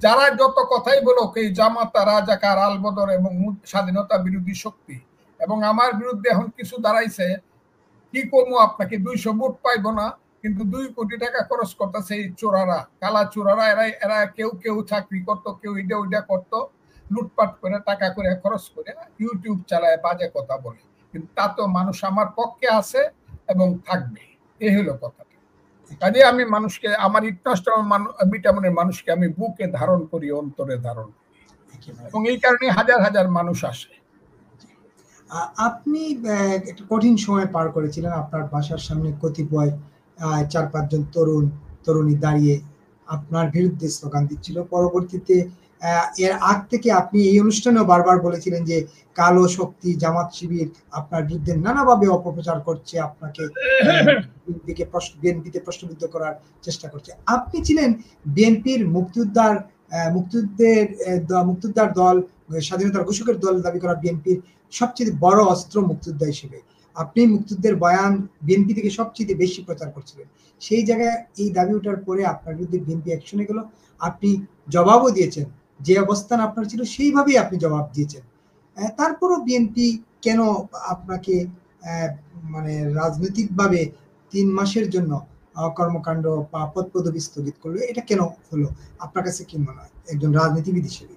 যারা যত কথাই বলো এই জামাত, রাজাকার, আলবদর এবং স্বাধীনতা বিরোধী শক্তি, এবং আমার বিরুদ্ধে এখন কিছু দাঁড়াইছে, কি করবো, আপনাকে 200 ভোট পাইবো না, কিন্তু 2 কোটি টাকা খরচ করতেছে এই চোরারা, কালা চোরারা। এরা কেউ চাকরি করতো, কেউ ওইটা করতো, লুটপাট করে টাকা করে খরচ করে ইউটিউব চালায়, বাজে কথা বলে। কিন্তু তা তো মানুষ আমার পক্ষে আছে এবং থাকবে, এই হলো কথাটা। কাজে আমি মানুষকে, আমার ভিটামিনের মানুষকে আমি বুকে ধারণ করি, অন্তরে ধারণ করি, এবং এই কারণে হাজার হাজার মানুষ আসে। আপনি একটা কঠিন সময় পার করেছিলেন। আপনার বাসার সামনে কতিপয় 4-5 জন তরুণী দাঁড়িয়ে আপনার বিরুদ্ধে স্লোগান দিচ্ছিল। পরবর্তীতে এর আগ থেকে আপনি এই অনুষ্ঠানেও বারবার বলেছিলেন যে কালো শক্তি, জামাত শিবির আপনার বিরুদ্ধে নানাভাবে অপপ্রচার করছে, আপনাকে বিএনপিতে প্রশ্নবিদ্ধ করার চেষ্টা করছে। আপনি ছিলেন বিএনপির মুক্তিযোদ্ধার দল, স্বাধীনতার ঘোষকের দল দাবি করা বিএনপির সবচেয়ে বড় অস্ত্র মুক্তিযোদ্ধা হিসেবে আপনি মুক্তিযুদ্ধের বয়ান বিএনপি থেকে সবচেয়ে বেশি প্রচার করছিলেন। সেই জায়গায় এই দাবি ওঠার পরে আপনার বিরুদ্ধে বিএনপি অ্যাকশনে গেল, আপনি জবাবও দিয়েছেন। যে অবস্থান আপনার ছিল সেইভাবেই আপনি জবাব দিয়েছেন। তারপরও বিএনপি কেন আপনাকে মানে রাজনৈতিকভাবে 3 মাসের জন্য কর্মকাণ্ড বা পদপদবি স্থগিত করলো? এটা কেন হলো আপনার কাছে কি মনে হয় একজন রাজনীতিবিদ হিসেবে?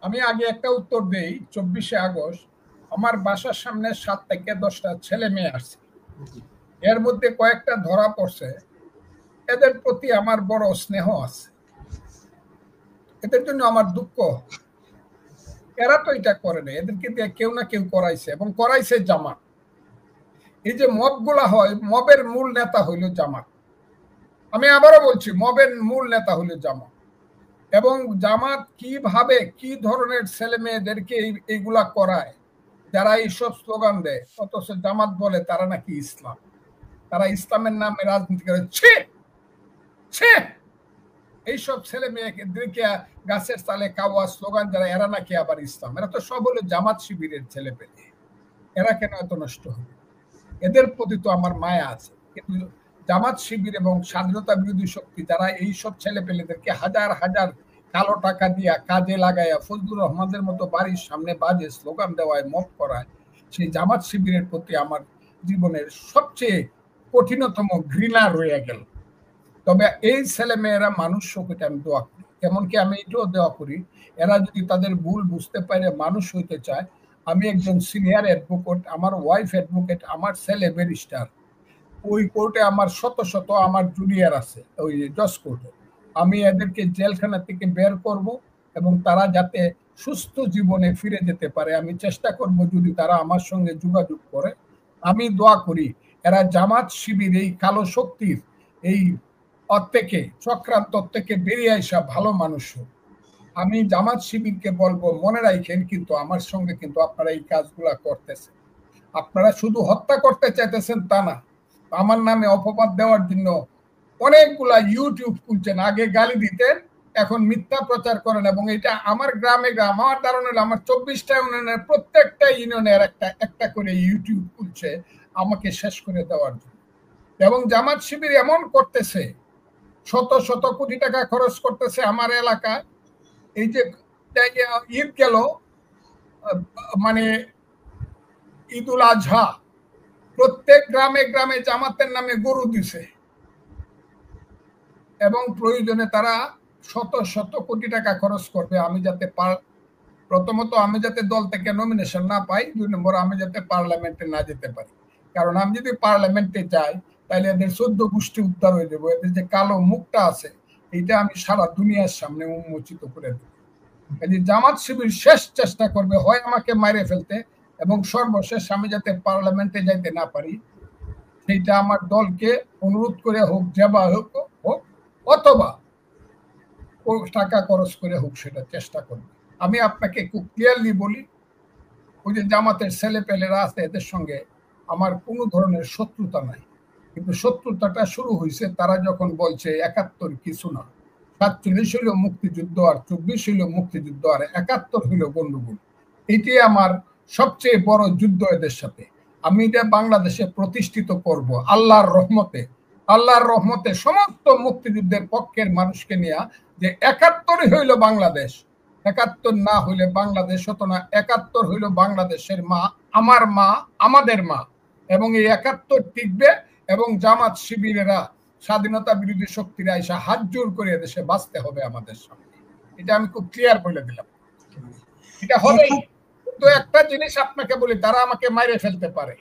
আমি আগে একটা উত্তর দেই। 24শে আগস্ট আমার বাসার সামনে 7 থেকে 10টা ছেলে মেয়ে আসছে, এর মধ্যে কয়েকটা ধরা পড়ছে। এদের প্রতি আমার বড় স্নেহ আছে, এদের জন্য আমার দুঃখ। এরা তো এটা করে না, এদেরকে দিয়ে কেউ না কেউ করাইছে, এবং করাইছে জামাত। এই যে মব গুলা হয়, মবের মূল নেতা হইল জামাত। আমি আবারও বলছি, মবের মূল নেতা হইল জামাত। এবং জামাত কিভাবে, কি ধরনের ছেলে মেয়েদেরকে এইগুলা করায়, যারা এইসব স্লোগান দেয়, অথচ জামাত বলে তারা নাকি ইসলাম, তারা ইসলামের নামে রাজনীতি করে। এইসব ছেলে মেয়েদেরকে গাছের তালে কাওয়া স্লোগান যারা, এরা নাকি আবার ইসলাম। এরা তো সব হলো জামাত শিবিরের ছেলে পেলে। এরা কেন এত নষ্ট হবে? এদের প্রতি তো আমার মায়া আছে। কিন্তু জামাত শিবির এবং স্বাধীনতা বিরোধী শক্তি যারা এইসব ছেলে পেলেদেরকে হাজার হাজার কালো টাকা দিয়া কাজে লাগাইয়া ফজলুর রহমানের মতো বাড়ির সামনে বাজে স্লোগান দেওয়ায়, মব করায়, সেই জামাত শিবিরের প্রতি আমার জীবনের সবচেয়ে কঠিনতম ঘৃণা রয়ে গেল। তবে এই ছেলে মেয়েরা মানুষ হোক, এটা আমি দোয়া করি। এমনকি আমি এটাও দোয়া করি, এরা যদি তাদের ভুল বুঝতে পারে, মানুষ হইতে চায়। আমি একজন সিনিয়র অ্যাডভোকেট, আমার ওয়াইফ অ্যাডভোকেট, আমার ছেলে ব্যারিস্টার। ওই কোর্টে আমার শত শত আমার জুনিয়র আছে, ওই জজ কোর্টে। আমি এদেরকে জেলখানা থেকে বের করব, এবং তারা যাতে সুস্থ জীবনে ফিরে যেতে পারে আমি চেষ্টা করব, যদি তারা আমার সঙ্গে যোগাযোগ করে। আমি দোয়া করি এরা জামাত শিবির, এই কালো শক্তির এই থেকে, চক্রান্ত থেকে বেরিয়ে আসা ভালো মানুষ হোক। আমি জামাত শিবিরকে বলবো, মনে রাখেন কিন্তু আমার সঙ্গে কিন্তু আপনারা এই কাজগুলা করতেছেন। আপনারা শুধু হত্যা করতে চাইতেছেন তা না, আমার নামে অপবাদ দেওয়ার জন্য অনেকগুলা ইউটিউব খুলছেন। আগে গালি দিতেন, এখন মিথ্যা প্রচার করেন। এবং এটা আমার গ্রামে আমার ধারণা হলো আমার 24টা ইউনিয়নের প্রত্যেকটা ইউনিয়নের একটা করে ইউটিউব খুলছে আমাকে শেষ করে দেওয়ার জন্য। এবং জামাত শিবির এমন করতেছে, শত শত কোটি টাকা খরচ করতেছে আমার এলাকায়। এই যে ঈদ গেল, মানে ঈদুল আজহা, প্রত্যেক গ্রামে গ্রামে জামাতের নামে গরু দিছে, এবং প্রয়োজনে তারা শত শত কোটি টাকা খরচ করবে। আমি যাতে প্রথমত আমি যাতে দল থেকে নমিনেশন না পাই, 2 নম্বর আমি যাতে পার্লামেন্টে না যেতে পারি। কারণ আমি যদি পার্লামেন্টে যাই, তাহলে এদের 14 গোষ্ঠী উদ্ধার হয়ে যাবো। এদের যে কালো মুখটা আছে, এইটা আমি সারা দুনিয়ার সামনে উন্মোচিত করে দেব। জামাত শিবির শেষ চেষ্টা করবে হয় আমাকে মারে ফেলতে, এবং সর্বশেষ আমি যাতে পার্লামেন্টে যাইতে না পারি, সেইটা আমার দলকে অনুরোধ করে হোক, যেবা হোক, অথবা টাকা খরচ করে হোক, সেটা চেষ্টা করবে। আমি আপনাকে খুব ক্লিয়ারলি বলি, ওই যে জামাতের ছেলে পেলেরা আছে, এদের সঙ্গে আমার কোনো ধরনের শত্রুতা নাই। কিন্তু শত্রুতাটা শুরু হয়েছে তারা যখন বলছে 71 কিছু না, 47 হইল মুক্তিযুদ্ধ, আর 24 হইল মুক্তিযুদ্ধ, আর 71 হইল গন্ডগোল। এটি আমার সবচেয়ে বড় যুদ্ধ এদের সাথে। আমি এটা বাংলাদেশে প্রতিষ্ঠিত করব আল্লাহর রহমতে। আল্লাহর রহমতে সমস্ত মুক্তিযুদ্ধের পক্ষের মানুষকে নিয়ে যে ৭১ হইল বাংলাদেশ, ৭১ না হইলে বাংলাদেশ হতো না। ৭১ হইল বাংলাদেশের মা, আমার মা, আমাদের মা, এবং এই ৭১ টিকবে। এবং জামাত শিবিরেরা স্বাধীনতা বিরোধী শক্তিরা এসে হাত জোর করে দেশে বাঁচতে হবে আমাদের সামনে। এটা আমি খুব ক্লিয়ার বলে দিলাম, এটা হবেই। তো একটা জিনিস আপনাকে বলি, তারা আমাকে মাইরে ফেলতে পারে।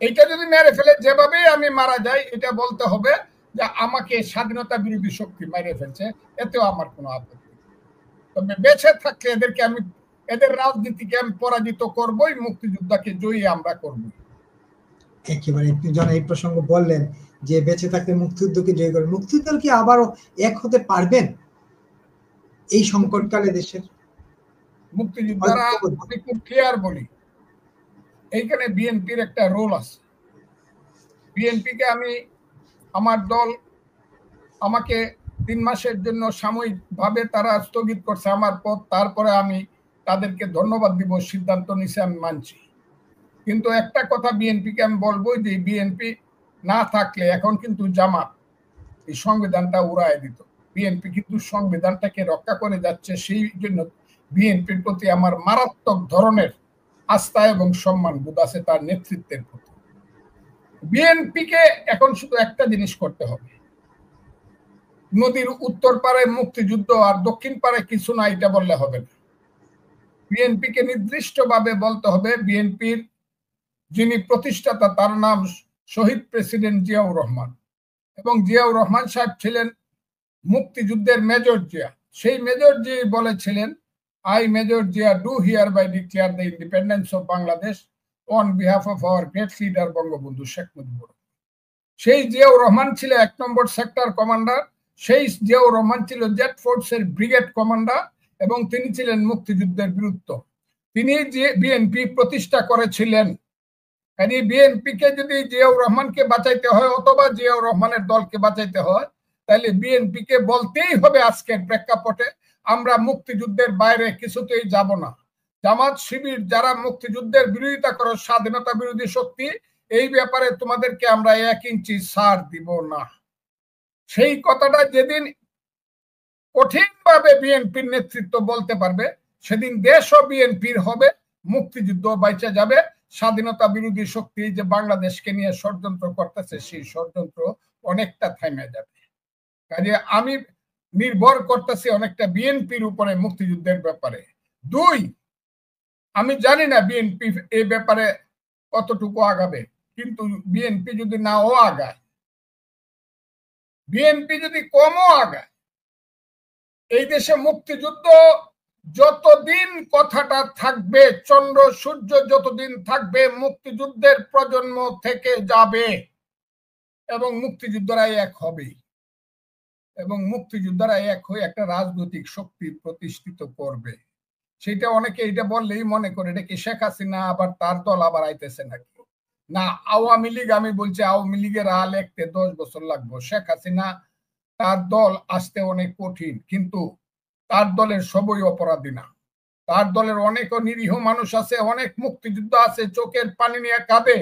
এইটা যদি মেরে ফেলে, যেভাবেই আমি মারা যাই, এটা বলতে হবে যে আমাকে স্বাধীনতা বিরোধী শক্তি মেরে ফেলছে, এতেও আমার কোনো আপত্তি। তবে বেঁচে থাকলে এদেরকে আমি, এদের রাজনীতিকে আমি পরাজিত করবই, মুক্তিযোদ্ধাকে জয়ী আমরা করবো। একেবারে আপনি যখন এই প্রসঙ্গ বললেন যে বেঁচে থাকলে মুক্তিযুদ্ধকে জয় করবেন, মুক্তিযুদ্ধ কি আবারও এক হতে পারবেন এই সংকটকালে দেশের? মুক্তিযোদ্ধারা, আমি খুব ক্লিয়ার বলি, এইখানে বিএনপির একটা রোল আছে। বিএনপিকে আমি, আমার দল আমাকে ৩ মাসের জন্য সাময়িকভাবে তারা স্থগিত করছে আমার পদ, তারপরে আমি তাদেরকে ধন্যবাদ দিব, সিদ্ধান্ত নিছে, আমি মানছি। কিন্তু একটা কথা বিএনপিকে আমি বলবো যে বিএনপি না থাকলে এখন কিন্তু জামাত এই সংবিধানটা উড়ায় দিত। বিএনপি কিন্তু সংবিধানটাকে রক্ষা করে যাচ্ছে, সেই জন্য বিএনপির প্রতি আমার মারাত্মক ধরনের আস্থা এবং সম্মান বোধ আছে তার নেতৃত্বের প্রতি। বিএনপিকে এখন শুধু একটা জিনিস করতে হবে, নদীর উত্তর পারে মুক্তিযুদ্ধ আর দক্ষিণ পারে কিছু না, এটা বললে হবে না। বিএনপিকে নির্দিষ্টভাবে বলতে হবে, বিএনপির যিনি প্রতিষ্ঠাতা তার নাম শহীদ প্রেসিডেন্ট জিয়াউর রহমান, এবং জিয়াউর রহমান সাহেব ছিলেন মুক্তিযুদ্ধের মেজর জিয়া। সেই মেজর জিয়া বলেছিলেন, I Major Jia do hereby declare the independence of Bangladesh on behalf of our great leader Bangabandhu Sheikh Mujibur. সেই জিয়াউর রহমান ছিল ১ নম্বর সেক্টর কমান্ডার, সেই জিয়াউর রহমান ছিল জেট ফোর্সের ব্রিগেড কমান্ডার, এবং তিনি ছিলেন মুক্তিযুদ্ধের বীরত্ব। তিনি যে বিএনপি প্রতিষ্ঠা করেছিলেন। বিএনপিকে যদি জিয়াউর রহমানকে বাঁচাইতে হয় অথবা জিয়াউর রহমানের দলকে বাঁচাইতে হয়, তাহলে বিএনপিকে বলতেই হবে আজকের প্রেক্ষাপটে আমরা মুক্তিযুদ্ধের বাইরে কিছুতেই যাব না। জামাত শিবির যারা মুক্তিযুদ্ধের বিরোধিতা করো, স্বাধীনতা বিরোধী শক্তি, এই ব্যাপারে তোমাদেরকে আমরা ১ ইঞ্চি ছাড় দিব না। সেই কথাটা যেদিন কঠিনভাবে বিএনপির নেতৃত্ব বলতে পারবে, সেদিন দেশও বিএনপির হবে, মুক্তিযুদ্ধ বাইচা যাবে। স্বাধীনতা বিরোধী শক্তি যে বাংলাদেশকে নিয়ে ষড়যন্ত্র করতেছে, সেই ষড়যন্ত্র অনেকটা থেমে যাবে। কাজে আমি নির্ভর করতেছি অনেকটা বিএনপির উপরে মুক্তিযুদ্ধের ব্যাপারে। ২, আমি জানি না বিএনপি এই ব্যাপারে কতটুকু আগাবে, কিন্তু বিএনপি যদি নাও আগায়, বিএনপি যদি কমও আগায়, এই দেশে মুক্তিযুদ্ধ যতদিন কথাটা থাকবে, চন্দ্র সূর্য যতদিন থাকবে, মুক্তিযুদ্ধের প্রজন্ম থেকে যাবে এবং মুক্তিযোদ্ধারা এক হবে, এবং মুক্তিযোদ্ধারা এক হয়ে একটা রাজনৈতিক শক্তি প্রতিষ্ঠিত করবে। সেটা অনেকে এটা বললেই মনে করে এটা কি শেখ হাসিনা আবার তার দল আবার আইতেছে নাকি। না, আওয়ামী লীগ, আমি বলছি আওয়ামী লীগের আল একতে 10 বছর লাগবে। শেখ হাসিনা তার দল আসতে অনেক কঠিন, কিন্তু তার দলের সবই অপরাধী না। তার দলের অনেক নিরীহ মানুষ আছে, অনেক মুক্তিযুদ্ধ আছে, চোখের পানি নিয়ে কাঁদে,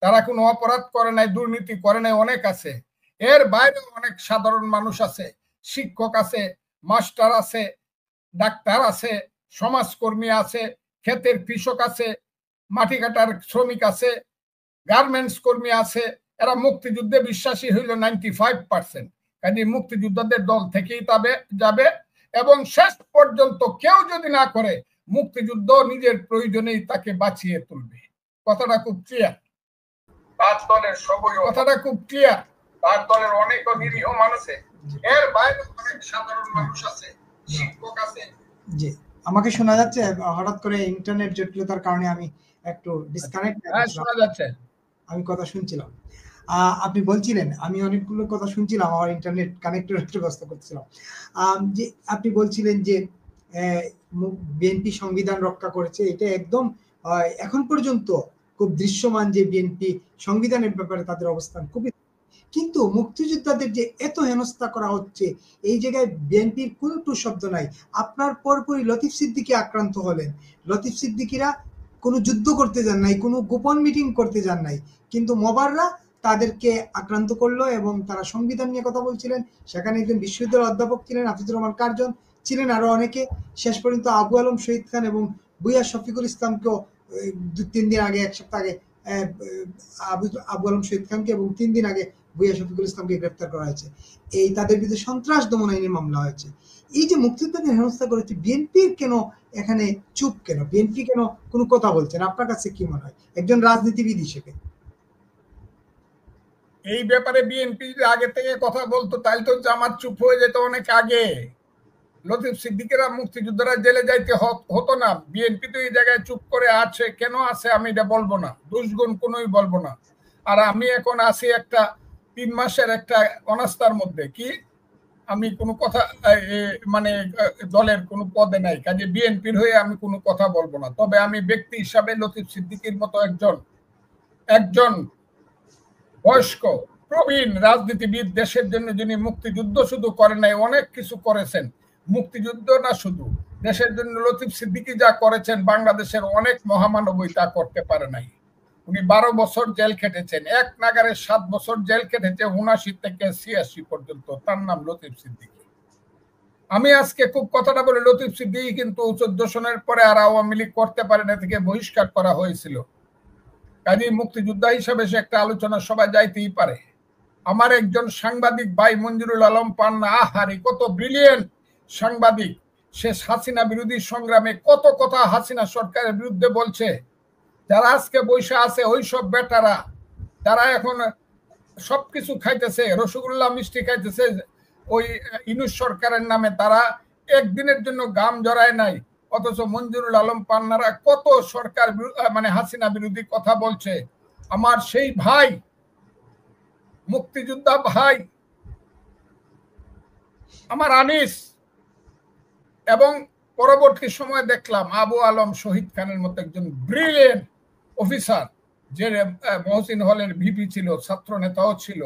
তারা কোনো অপরাধ করে নাই, দুর্নীতি করে নাই, অনেক আছে। এর বাইরে অনেক সাধারণ মানুষ আছে, শিক্ষক আছে, মাস্টার আছে, ডাক্তার আছে, সমাজকর্মী আছে, ক্ষেতের কৃষক আছে, মাটি কাটার শ্রমিক আছে, গার্মেন্টস কর্মী আছে। এরা মুক্তিযুদ্ধে বিশ্বাসী হইল 95%। কাজে মুক্তিযোদ্ধাদের দল থেকেই যাবে, এবং শেষ পর্যন্ত কেউ যদি না করে, মুক্তিযুদ্ধ নিজের প্রয়োজনেই তাকে বাঁচিয়ে তুলবে। কথাটা খুব ক্লিয়ার। তার দলের সবই, কথাটা খুব ক্লিয়ার। তার দলের অনেক নিরীহ মানুষ আছে, এর বাইরে অনেক সাধারণ মানুষ আছে, শিক্ষক আছে। জি, আমাকে শোনা যাচ্ছে? হঠাৎ করে ইন্টারনেট জটিলতার কারণে আমি একটু ডিসকানেক্ট। হ্যাঁ, শোনা যাচ্ছে, আমি কথা শুনছিলাম। আপনি বলছিলেন, আমি অনেকগুলো কথা শুনছিলাম, আমার ইন্টারনেট কানেক্টর একটু ব্যস্ত করছিলাম। যে আপনি বলছিলেন যে বিএনপি সংবিধান রক্ষা করেছে, এটা একদম এখন পর্যন্ত খুব দৃশ্যমান যে বিএনপি সংবিধানের ব্যাপারে তাদের অবস্থান খুবই। কিন্তু মুক্তিযোদ্ধাদের যে এত হেনস্থা করা হচ্ছে, এই জায়গায় বিএনপির কোনো টু শব্দ নাই। আপনার পরপরই লতিফ সিদ্দিকী আক্রান্ত হলেন। লতিফ সিদ্দিকীরা কোনো যুদ্ধ করতে যান নাই, কোনো গোপন মিটিং করতে যান নাই, কিন্তু মবাররা তাদেরকে আক্রান্ত করলো এবং তারা সংবিধান নিয়ে কথা বলছিলেন। সেখানে একজন বিশ্ববিদ্যালয়ের অধ্যাপক ছিলেন, হাফিজুর রহমান কার্জন ছিলেন, আরো অনেকে। শেষ পর্যন্ত আবু আলম শহীদ খান এবং ভূঁইয়া শফিকুল ইসলামকেও 2-3 দিন আগে, 1 সপ্তাহ আগে আবু আলম শহীদ খানকে এবং 3 দিন আগে ভূঁইয়া শফিকুল ইসলামকে গ্রেফতার করা হয়েছে। এই তাদের বিরুদ্ধে সন্ত্রাস দমন আইনে মামলা হয়েছে। এই যে মুক্তিযোদ্ধাদের হেনস্থা করেছে, বিএনপির কেন এখানে চুপ কেন? বিএনপি কেন কোনো কথা বলছেন? আপনার কাছে কি মনে হয় একজন রাজনীতিবিদ হিসেবে? এই ব্যাপারে বিএনপি যদি আগে থেকে কথা বলতো তাহলে তো জামাত চুপ হয়ে যেত অনেক আগে। লতিফ সিদ্দিকেরা মুক্তিযোদ্ধারা জেলে যাইতে হতো না। বিএনপি তো এই জায়গায় চুপ করে আছে, কেন আছে আমি এটা বলবো না, দুষ্গুণ কোনোই বলবো না। আর আমি এখন আছি একটা 3 মাসের একটা অনাস্থার মধ্যে, কি আমি কোনো কথা মানে দলের কোনো পদে নাই, কাজে বিএনপির হয়ে আমি কোনো কথা বলবো না। তবে আমি ব্যক্তি হিসাবে লতিফ সিদ্দিকীর মতো একজন বয়স্ক প্রবীণ রাজনীতিবিদ, দেশের জন্য যিনি মুক্তিযুদ্ধ শুধু করেন নাই, অনেক কিছু করেছেন, মুক্তিযুদ্ধ না শুধু, দেশের জন্য লতিফ সিদ্দিকী যা করেছেন বাংলাদেশের অনেক মহামানবই তা করতে পারে নাই। উনি 12 বছর জেল খেটেছেন, এক নাগারে 7 বছর জেল খেটেছে, 79 থেকে 86 পর্যন্ত। তার নাম লতিফ সিদ্দিকী। আমি আজকে খুব কথাটা বলে, লতিফ সিদ্দিকী কিন্তু 14 সনের পরে আর আওয়ামী লীগ করতে পারে না, থেকে বহিষ্কার করা হয়েছিল। কাজী মুক্তিযোদ্ধা হিসেবে সে একটা আলোচনা সবাই যাইতেই পারে। আমার একজন সাংবাদিক ভাই মঞ্জুরুল আলম পান্না, আহারে কত ব্রিলিয়েন্ট সাংবাদিক, সে হাসিনা বিরোধী সংগ্রামে কত কথা হাসিনা সরকারের বিরুদ্ধে বলছে। যারা আজকে বৈশা আছে ওই সব বেটারা, যারা এখন সবকিছু খাইতেছে, রসগোল্লা মিষ্টি খাইতেছে ওই ইউনূস সরকারের নামে, তারা একদিনের জন্য গাম জড়ায় নাই। অথচ মঞ্জুরুল আলম পান্নারা কত সরকার মানে হাসিনা বিরোধী কথা বলছে। আমার সেই ভাই, মুক্তিযোদ্ধা ভাই আমার আনিস, এবং পরবর্তী সময় দেখলাম আবু আলম শহীদ খানের মতো একজন ব্রিলিয়েন্ট অফিসার, যে মহসিন হলের ভিপি ছিল, ছাত্র নেতাও ছিল,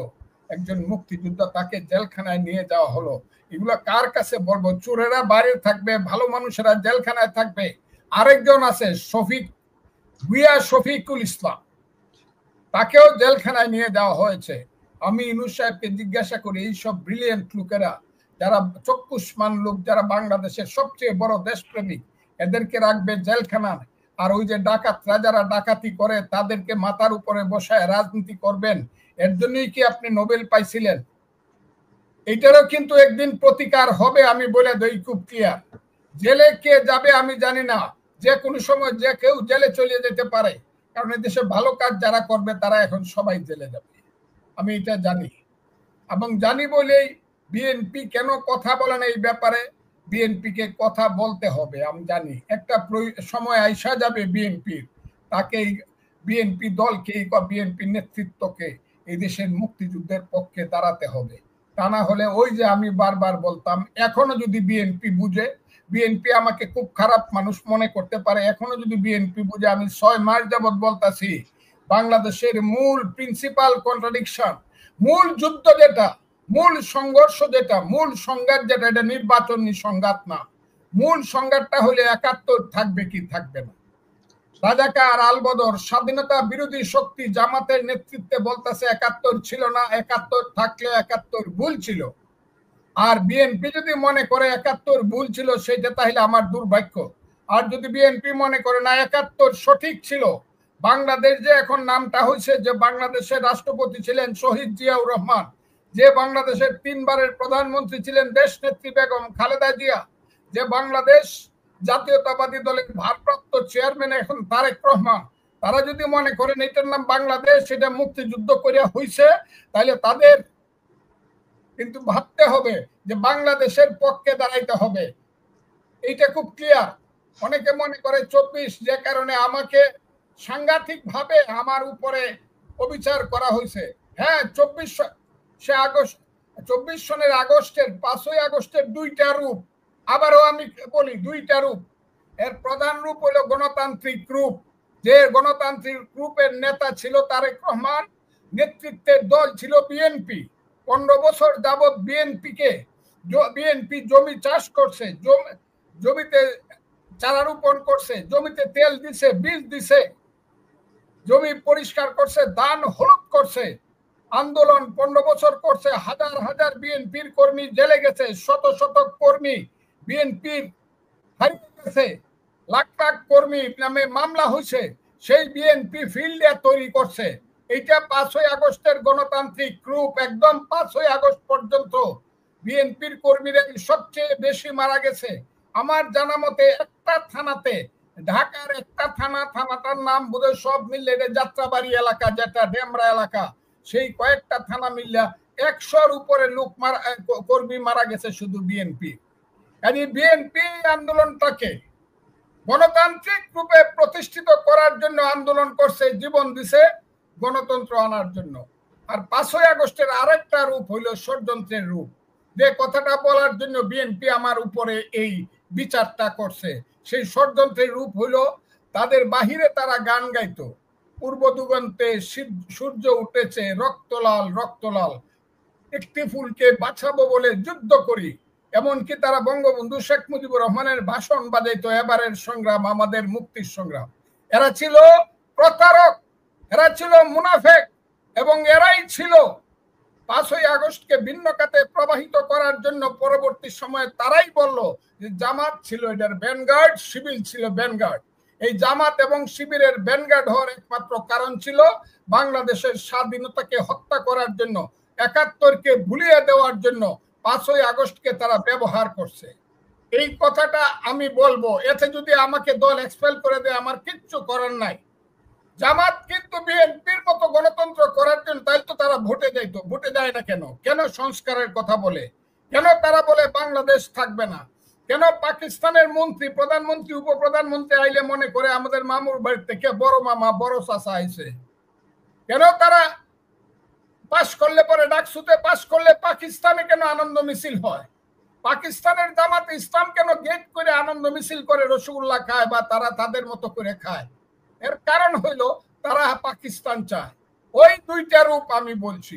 একজন মুক্তিযোদ্ধা, তাকে জেলখানায় নিয়ে যাওয়া হলো। এগুলো কার কাছে বলবো? চোরেরা বাইরে থাকবে, ভালো মানুষেরা জেলখানায় থাকবে। আরেকজন আছে ভূঁইয়া শফিকুল ইসলাম, তাকেও জেলখানায় নিয়ে যাওয়া হয়েছে। আমি ইউনূস সাহেবকে জিজ্ঞাসা করি, এইসব ব্রিলিয়েন্ট লোকেরা, যারা চক্ষুষ্মান লোক, যারা বাংলাদেশের সবচেয়ে বড় দেশপ্রেমিক, এদেরকে রাখবে জেলখানায়, আর ওই যে ডাকাতরা যারা ডাকাতি করে তাদেরকে মাথার উপরে বসায় রাজনীতি করবেন? এর জন্যই কি আপনি নোবেল পাইছিলেন? এইটারও কিন্তু একদিন প্রতিকার হবে, আমি বলে দেই খুব ক্লিয়ার। জেলে কে যাবে আমি জানি না, যে কোনো সময় যে কেউ জেলে চলে যেতে পারে, কারণ এই দেশে ভালো কাজ যারা করবে তারা এখন সবাই জেলে যাবে, আমি এটা জানি। এবং জানি বলেই বিএনপি কেন কথা বলে না এই ব্যাপারে। বিএনপিকে কথা বলতে হবে, আমি জানি একটা সময় আইসা যাবে বিএনপির, তাকে বিএনপি দলকে, বিএনপি নেতৃত্বকে এই দেশের মুক্তিযুদ্ধের পক্ষে দাঁড়াতে হবে। তা না হলে ওই যে আমি বারবার বলতাম, এখনো যদি বিএনপি বুঝে, বিএনপি আমাকে খুব খারাপ মানুষ মনে করতে পারে, এখনো যদি বিএনপি বুঝে, আমি 6 মাস যাবৎ বলতাছি, বাংলাদেশের মূল প্রিন্সিপাল কন্ট্রাডিকশন, মূল যুদ্ধ যেটা, মূল সংঘর্ষ যেটা, মূল সংঘাত যেটা, এটা নির্বাচনী সংঘাত না। মূল সংঘাতটা হলে 71 থাকবে কি থাকবে না। রাজাকার আলবদর স্বাধীনতা বিরোধী শক্তি জামাতের নেতৃত্বে বলতেছে 71 ছিল না, 71 থাকলে 71 ভুল ছিল। আর বিএনপি যদি মনে করে 71 ভুল ছিল, সেটা তাহলে আমার দুর্ভাগ্য। আর যদি বিএনপি মনে করে না 71 সঠিক ছিল, বাংলাদেশ যে এখন নামটা হয়েছে, যে বাংলাদেশের রাষ্ট্রপতি ছিলেন শহীদ জিয়াউর রহমান, যে বাংলাদেশের 3 বারের প্রধানমন্ত্রী ছিলেন দেশ নেত্রী বেগম খালেদা জিয়া, যে বাংলাদেশ জাতীয়তাবাদী দলের ভারপ্রাপ্ত চেয়ারম্যান এখন তারেক রহমান, তারা যদি মনে করেন এটার নাম বাংলাদেশ, সেটা মুক্তিযুদ্ধ করিয়া হইছে, তাহলে তাদের কিন্তু ভাবতে হবে যে বাংলাদেশের পক্ষে দাঁড়াইতে হবে। এইটা খুব ক্লিয়ার। অনেকে মনে করে 24, যে কারণে আমাকে সাংঘাতিক ভাবে আমার উপরে অবিচার করা হয়েছে। হ্যাঁ, 24 সনের আগস্টের 5ই আগস্টের 2টা রূপ, আবারও আমি বলি 2টা রূপ। এর প্রধান রূপ হলো গণতান্ত্রিক রূপ, যে গণতান্ত্রিক রূপের নেতা ছিল তারেক রহমান, নেতৃত্বের দল ছিল বিএনপি। 15 বছর যাবৎ বিএনপি জমি চাষ করছে, জমিতে চারা রোপণ করছে, জমিতে তেল দিছে, বীজ দিছে, জমি পরিষ্কার করছে, ধান হলুদ করছে, আন্দোলন 15 বছর করছে, হাজার হাজার বিএনপির কর্মী জেলে গেছে, শত শত কর্মী বিএনপির হারিয়ে গেছে, লাখ লাখ কর্মী নামে মামলা হয়েছে, সেই বিএনপি ফিল্ডে তৈরি করছে। এইটা 5ই আগস্টের গণতান্ত্রিক রূপ। একদম 5ই আগস্ট পর্যন্ত বিএনপির কর্মীরা সবচেয়ে বেশি মারা গেছে। আমার জানা মতে একটা থানাতে, ঢাকার একটা থানাটার নাম বোধহয় সব মিললে যাত্রাবাড়ি এলাকা, যেটা ডেমরা এলাকা, সেই কয়েকটা থানা মিললে 100-র উপরে লোক কর্মী মারা গেছে শুধু বিএনপি। বিএনপি আন্দোলনটাকে গণতান্ত্রিক রূপে প্রতিষ্ঠিত করার জন্য আন্দোলন করছে, জীবন দিছে গণতন্ত্র আনার জন্য। আর 5ই আগস্টের আরেকটা রূপ হইল ষড়যন্ত্রের রূপ। যে কথাটা বলার জন্য বিএনপি আমার উপরে এই বিচারটা করছে, সেই ষড়যন্ত্রের রূপ হইল তাদের বাহিরে তারা গান গাইতো, পূর্ব দিগন্তে সূর্য উঠেছে রক্তলাল রক্তলাল, একটি ফুলকে বাঁচাবো বলে যুদ্ধ করি। এমনকি তারা বঙ্গবন্ধু শেখ মুজিবুর রহমানের ভাষণ বাজাইতো, এবারের সংগ্রাম আমাদের মুক্তির সংগ্রাম। এরা ছিল প্রতারক, এরা ছিল মুনাফেক, এবং এরাই ছিল 5ই আগস্টকে ভিন্ন খাতে প্রবাহিত করার জন্য পরবর্তী সময়ে তারাই বলল যে জামাত ছিল এটার ভ্যানগার্ড, শিবির ছিল ভ্যানগার্ড। এই জামাত এবং শিবিরের ভ্যানগার্ড হওয়ার একমাত্র কারণ ছিল বাংলাদেশের স্বাধীনতাকে হত্যা করার জন্য, 71কে ভুলিয়ে দেওয়ার জন্য 5ই আগস্টকে তারা ব্যবহার করছে। এই কথাটা আমি বলবো। এতে যদি আমাকে দল এক্সপেল করে দেয়, আমার কিচ্ছু করার নাই। জামাত কিন্তু বিএনপির মতো গণতন্ত্র করার জন্য, তাই তো তারা ভোটে যাইতো। ভোটে যায় না কেন? কেন সংস্কারের কথা বলে? কেন তারা বলে বাংলাদেশ থাকবে না? কেন পাকিস্তানের মন্ত্রী, প্রধানমন্ত্রী, উপপ্রধানমন্ত্রী আইলে মনে করে আমাদের মামুর বাড়ি থেকে বড় মামা বড় চাচা আইছে? কেন তারা পাশ করলে পরে, ডাকসুতে পাশ করলে পাকিস্তানে কেন আনন্দ মিছিল হয়? পাকিস্তানের জামাতে ইসলাম কেন গেট করে আনন্দ মিছিল করে, রসগোল্লা খায় বা তারা তাদের মতো করে খায়? এর কারণ হইল তারা পাকিস্তান চায়। ওই দুইটা রূপ আমি বলছি।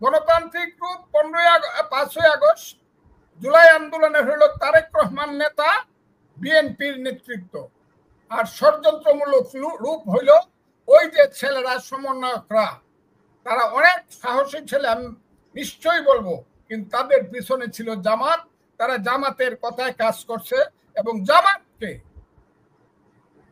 গণতান্ত্রিক রূপ 5ই আগস্ট, জুলাই আন্দোলনের হইল তারেক রহমান নেতা, বিএনপির নেতৃত্ব। আর ষড়যন্ত্রমূলক রূপ হইল ওই যে ছেলেরা, সমন্বয়করা, তারা অনেক সাহসী ছেলে, আমি নিশ্চয়ই বলবো, কিন্তু তাদের পিছনে ছিল জামাত। তারা জামাতের কথায় কাজ করছে এবং জামাতকে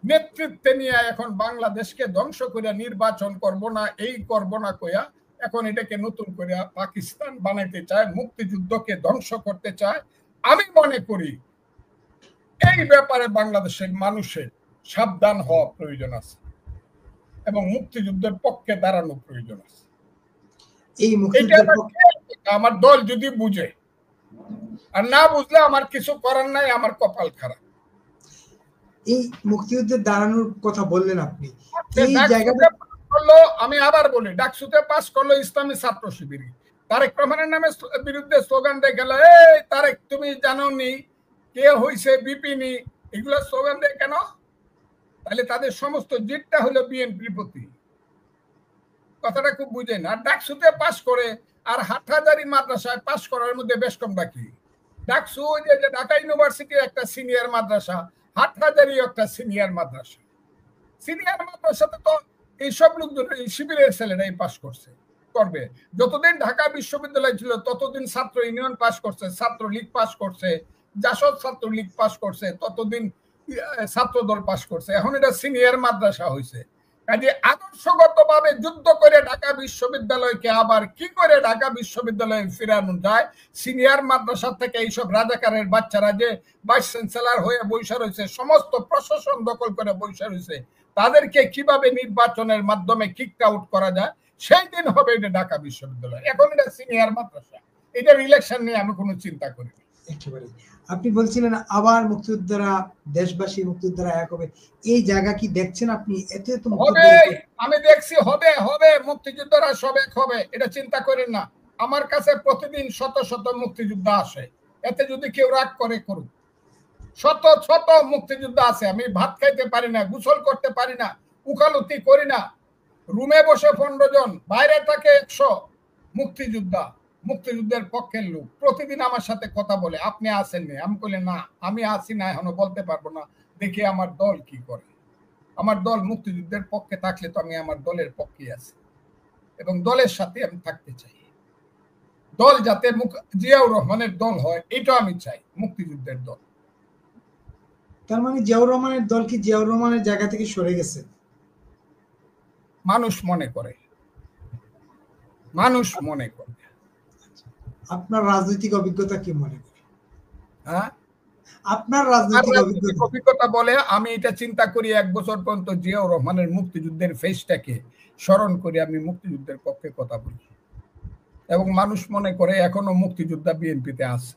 নেতৃত্বে নিয়ে এখন বাংলাদেশকে ধ্বংস করে নির্বাচন করব না, এই করব না কইয়া এখন এটাকে নতুন করে পাকিস্তান বানাইতে চায়, মুক্তিযুদ্ধকে ধ্বংস করতে চায়। আমি মনে করি এই ব্যাপারে বাংলাদেশের মানুষের সাবধান হওয়া প্রয়োজন আছে এবং মুক্তিযুদ্ধের পক্ষে দাঁড়ানো প্রয়োজন আছে। আমার দল যদি বুঝে, আর না বুঝলে আমার কিছু করার নাই, আমার কপাল খারাপ। এই মুক্তিযুদ্ধের দাঁড়ানোর কথা বললেন আপনি, এই জায়গাটা আমি আবার বলি, ডাকসুতে পাস করলো ইসলামী ছাত্র শিবির, তারেক রহমানের নামে বিরুদ্ধে স্লোগান দিয়ে গেল, এই তারেক তুমি জানো নি কে হইছে বিপিনি, এগুলো স্লোগান দেয় কেন? তাহলে তাদের সমস্ত জিতটা হলো বিএনপির প্রতি। কথাটা খুব বুঝেন। আর ডাকসুতে পাস করে আর হাটহাজারি মাদ্রাসায় পাস করার মধ্যে বেশ কম বাকি। ডাকসু যে ঢাকা ইউনিভার্সিটির একটা সিনিয়র মাদ্রাসা, হাটহাজারি একটা সিনিয়র মাদ্রাসা। সিনিয়র মাদ্রাসাতে তো এইসব লোকজন, এই শিবিরের ছেলেরাই পাস করছে, করবে। যতদিন ঢাকা বিশ্ববিদ্যালয় ছিল ততদিন ছাত্র ইউনিয়ন পাস করছে, ছাত্রলীগ পাস করছে, জাসদ ছাত্রলীগ পাস করছে, ততদিন ছাত্রদল পাস করছে। এখন এটা সিনিয়র মাদ্রাসা হয়েছে। কাজে আদর্শগতভাবে যুদ্ধ করে ঢাকা বিশ্ববিদ্যালয়কে আবার কি করে ঢাকা বিশ্ববিদ্যালয়ে ফিরানো যায়, সিনিয়র মাদ্রাসা থেকে এইসব রাজাকারের বাচ্চারা যে ভাইস চ্যান্সেলর হয়ে বসে রয়েছে, সমস্ত প্রশাসন দখল করে বসে রয়েছে, তাদেরকে কিভাবে নির্বাচনের মাধ্যমে কিক আউট করা যায়, সেই দিন হবে এটা ঢাকা বিশ্ববিদ্যালয়। এখন এটা সিনিয়র মাদ্রাসা, এটার ইলেকশন নিয়ে আমি কোনো চিন্তা করি না। একেবারে আপনি বলছিলেন আবার মুক্তিযোদ্ধারা, দেশবাসী মুক্তিযোদ্ধারা এক হবে, এই জায়গা কি দেখছেন আপনি? এত এত হবে, আমি দেখছি হবে হবে, মুক্তিযোদ্ধারা সব এক হবে, এটা চিন্তা করেন না। আমার কাছে প্রতিদিন শত শত মুক্তিযোদ্ধা আসে, এতে যদি কেউ রাগ করে করুক। শত শত মুক্তিযোদ্ধা আছে। আমি ভাত খাইতে পারি না, গোসল করতে পারি না, উকালতি করি না, রুমে বসে 15 জন, বাইরে থাকে 100 মুক্তিযোদ্ধা, মুক্তিযুদ্ধের পক্ষের লোক প্রতিদিন আমার সাথে কথা বলে, আপনি আসেননি? আমি বলি না, আমি আসি না, এখনো বলতে পারবো না, দেখি আমার দল কি করে। আমার দল মুক্তিযুদ্ধের পক্ষে থাকলে তো আমি আমার দলের পক্ষে আছি। এবং দলের সাথে আমি থাকতে চাই। দল যাতে জিয়াউর রহমানের দল হয় এটা আমি চাই, মুক্তিযুদ্ধের দল। তার মানে জিয়াউর রহমানের দল কি জিয়াউর রহমানের জায়গা থেকে সরে গেছে? মানুষ মনে করে, মানুষ মনে করে। আপনার রাজনৈতিক অভিজ্ঞতা কি মনে করে? হ্যাঁ, আপনার রাজনৈতিক অভিজ্ঞতা বলে আমি এটা চিন্তা করি 1 বছর পর্যন্ত জিয়াউর রহমানের মুক্তিযুদ্ধের ফেসটাকে স্মরণ করে আমি মুক্তিযুদ্ধের পক্ষে কথা বলি, এবং মানুষ মনে করে এখনো মুক্তিযোদ্ধা বিএনপিতে আছে।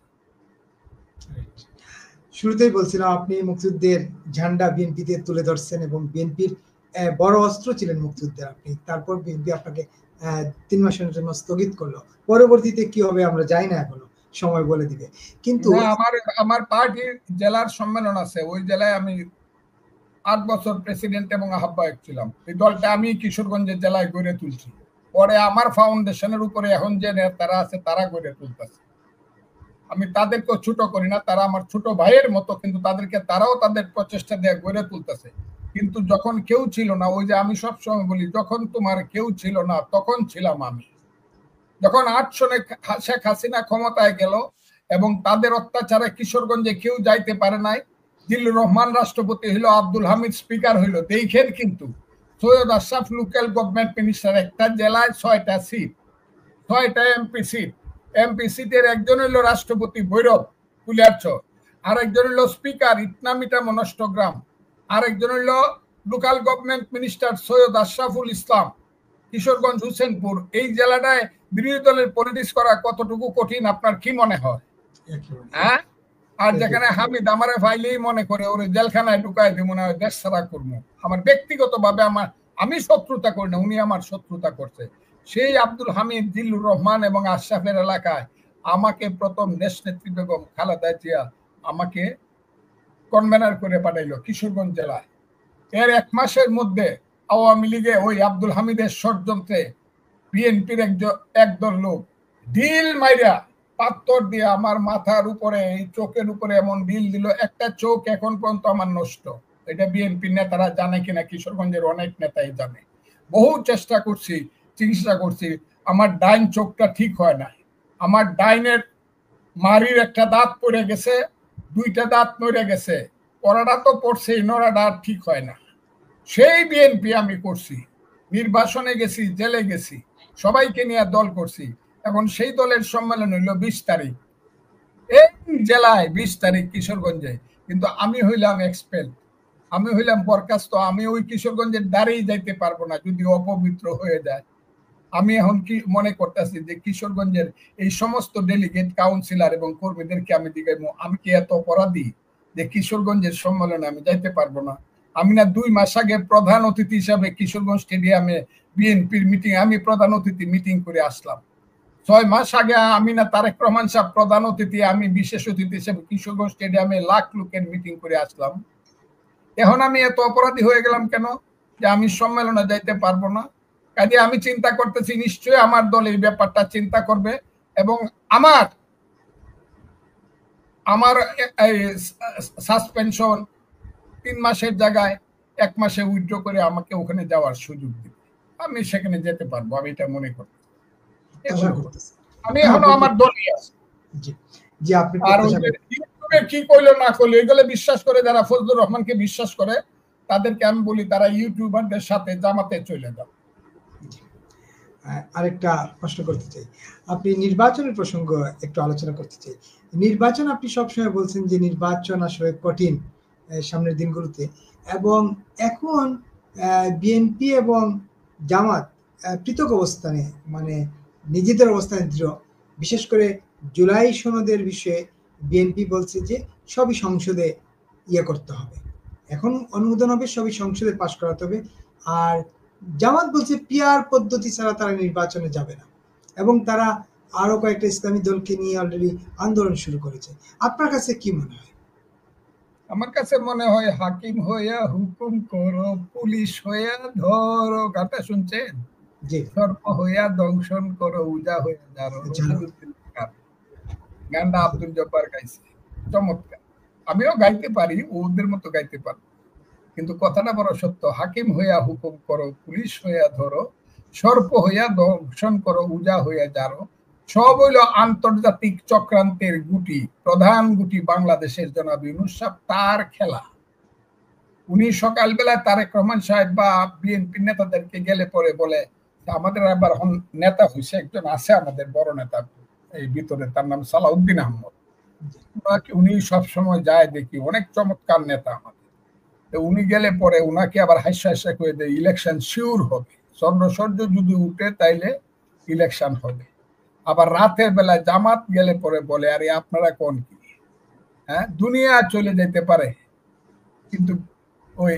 শুরুতেই বলছিলাম আপনি মুক্তিযুদ্ধের ঝান্ডা বিএনপিতে তুলে ধরছেন এবং বিএনপির বড় অস্ত্র ছিলেন মুক্তিযুদ্ধের আপনি। তারপর বিএনপি আপনাকে 3 মাসের জন্য স্থগিত করলো। পরবর্তীতে কি হবে আমরা জানি না, এখনো সময় বলে দিবে। কিন্তু আমার পার্টির জেলার সম্মেলন আছে, ওই জেলায় আমি 8 বছর প্রেসিডেন্ট এবং আহ্বায়ক ছিলাম। এই দলটা আমি কিশোরগঞ্জের জেলায় গড়ে তুলছি। পরে আমার ফাউন্ডেশনের উপরে এখন যে নেতারা আছে তারা গড়ে তুলতেছে। আমি তাদেরকেও ছোট করি না, তারা আমার ছোট ভাইয়ের মতো, কিন্তু তারাও তাদের প্রচেষ্টা দিয়ে গড়ে তুলতেছে। কিন্তু যখন কেউ ছিল না, ওই যে আমি সবসময় বলি, যখন তোমার কেউ ছিল না তখন ছিলাম আমি। যখন 8 সনে শেখ হাসিনা ক্ষমতায় গেল এবং তাদের অত্যাচারে কিশোরগঞ্জে কেউ যাইতে পারে নাই, জিল্লুর রহমান রাষ্ট্রপতি হইল, আব্দুল হামিদ স্পিকার হইল, দেখেন কিন্তু Syed Ashraf local government minister, একটা জেলায় 6টা সিট, 6টা এমপি সিট। এমপি সিটের একজন হইল রাষ্ট্রপতি ভৈরব কুলিয়ারচ, আরেকজন হইল স্পিকার ইটনামিটা মনষ্টগ্রাম, আরেকজন হইল local government minister Syed Ashraful Islam Kishoreganj Hossainpur. এই জেলাটায় বিরোধী দলের পলিটিক্স করা কতটুকু কঠিন আপনার কি মনে হয়? হ্যাঁ, আর যেখানে হামিদ আমারে ফাইলেই মনে করে ওরে জেলখানায় ঢুকাই দিব, মনে হয় দেশ ছাড়া করবো। আমার ব্যক্তিগত ভাবে আমি শত্রুতা করি না, উনি আমার শত্রুতা করছে। সেই আব্দুল হামিদ, জিল্লুর রহমান এবং আশরাফের এলাকায় আমাকে প্রথম দেশ নেত্রী বেগম খালেদা জিয়া আমাকে কনভেনার করে পাঠাইলো কিশোরগঞ্জ জেলায়। এর 1 মাসের মধ্যে আওয়ামী লীগে ওই আব্দুল হামিদের ষড়যন্ত্রে বিএনপির একদল লোক ঢিল মাইরা পাথর দিয়ে আমার মাথার উপরে, এই চোখের উপরে এমন ঢিল দিল, একটা চোখ এখন পর্যন্ত আমার নষ্ট। এটা বিএনপির নেতারা জানে কিনা, কিশোরগঞ্জের অনেক নেতাই জানে। বহু চেষ্টা করছি, চিকিৎসা করছি, আমার ডাইন চোখটা ঠিক হয় না। আমার ডাইনের মারির একটা দাঁত পড়ে গেছে, 2টা দাঁত নড়ে গেছে, পড়াটা তো পড়ছেই, নড়াটা ঠিক হয় না। সেই বিএনপি আমি করছি, নির্বাচনে গেছি, জেলে গেছি, সবাইকে নিয়ে দল করছি। এখন সেই দলের সম্মেলন হইল 20 তারিখ এই জেলায়, 20 তারিখ কিশোরগঞ্জে। কিন্তু আমি হইলাম এক্সপেল, আমি হইলাম বরখাস্ত। আমি ওই কিশোরগঞ্জের দ্বারেই যাইতে পারবো না যদি অপবিত্র হয়ে যায়। আমি এখন কি মনে করতেছি যে কিশোরগঞ্জের এই সমস্ত ডেলিগেট, কাউন্সিলর এবং কর্মীদেরকে আমি জিজ্ঞাসা, আমি কি এত অপরাধী যে কিশোরগঞ্জের সম্মেলনে আমি যাইতে পারবো না? আমি না 2 মাস আগে প্রধান অতিথি হিসাবে কিশোরগঞ্জ স্টেডিয়ামে বিএনপির মিটিং, আমি প্রধান অতিথি মিটিং করে আসলাম। 6 মাস আগে আমি না তারেক রহমান সাহেব প্রধান অতিথি, আমি বিশেষ অতিথি হিসেবে কিশোরগঞ্জ স্টেডিয়ামে লাখ লোকের মিটিং করে আসলাম। এখন আমি এত অপরাধী হয়ে গেলাম কেন যে আমি সম্মেলনে যাইতে পারবো না? কাজে আমি চিন্তা করতেছি, নিশ্চয়ই আমার দল এই ব্যাপারটা চিন্তা করবে এবং আমার সাসপেনশন 3 মাসের জায়গায় 1 মাসে উইথড্র করে আমাকে ওখানে যাওয়ার সুযোগ দিবে। আমি সেখানে যেতে পারবো, আমি এটা মনে করি। আমি এখনো আমার দলই আছি। আর ইউটিউবে কি কইলো না কইলো এগুলো বিশ্বাস করে যারা ফজলুর রহমানকে বিশ্বাস করে, তাদেরকে আমি বলি তারা ইউটিউবারদের সাথে জামাতে চলে যাও। আরেকটা প্রশ্ন করতে চাই, আপনি নির্বাচনের প্রসঙ্গ একটু আলোচনা করতে চাই। নির্বাচন, আপনি সবসময় বলছেন যে নির্বাচন আসলে কঠিন সামনের দিনগুলোতে, এবং এখন বিএনপি এবং জামাত পৃথক অবস্থানে, মানে নিজেদের অবস্থানে দৃঢ়। বিশেষ করে জুলাই সনদের বিষয়ে বিএনপি বলছে যে সবই সংসদে করতে হবে, এখন অনুমোদন হবে, সবই সংসদে পাশ করাতে হবে। আর জামাত বলছে পিআর পদ্ধতি ছাড়া তারা নির্বাচনে যাবে না, এবং তারা আরো কয়েকটা ইসলামী দলকে নিয়ে অলরেডি আন্দোলন শুরু করেছে। আপনার কাছে কি মনে হয়? আমার কাছে মনে হয় হাকিম হইয়া হুকুম করো, পুলিশ হইয়া ধরো, গানটা শুনছেন? সর্প হইয়া দংশন করো, উজা হইয়া যারো। গানটা আব্দুল জব্বার গাইছে, চমৎকার। আমিও গাইতে পারি, ওদের মতো গাইতে পারি, কিন্তু কথাটা বড় সত্য। হাকিম হইয়া হুকুম করো, পুলিশ হইয়া ধরো, সর্প হইয়া দর্শন করো উজা হইয়া যারো, সব হইল আন্তর্জাতিক চক্রান্তের গুটি, প্রধান গুটি বাংলাদেশের জনাব ইউনূস সাহেব, তার খেলা। উনি সকালবেলায় তারেক রহমান সাহেব বা বিএনপি নেতাদেরকে গেলে পরে বলে, আমাদের আবার নেতা হয়েছে একজন, আছে আমাদের বড় নেতা এই ভিতরে, তার নাম সালাউদ্দিন আহমদ, উনি সবসময় যায় দেখি, অনেক চমৎকার নেতা আমাদের। উনি গেলে পরে উনাকে আবার হাসা হাসা করে দেয়, ইলেকশন শিওর হবে, চন্দ্রসূর্য যদি উঠে তাইলে ইলেকশন হবে। আবার রাতের বেলায় জামাত গেলে পরে বলে, আরে আপনারা কোন কি, হ্যাঁ দুনিয়া চলে যেতে পারে কিন্তু ওই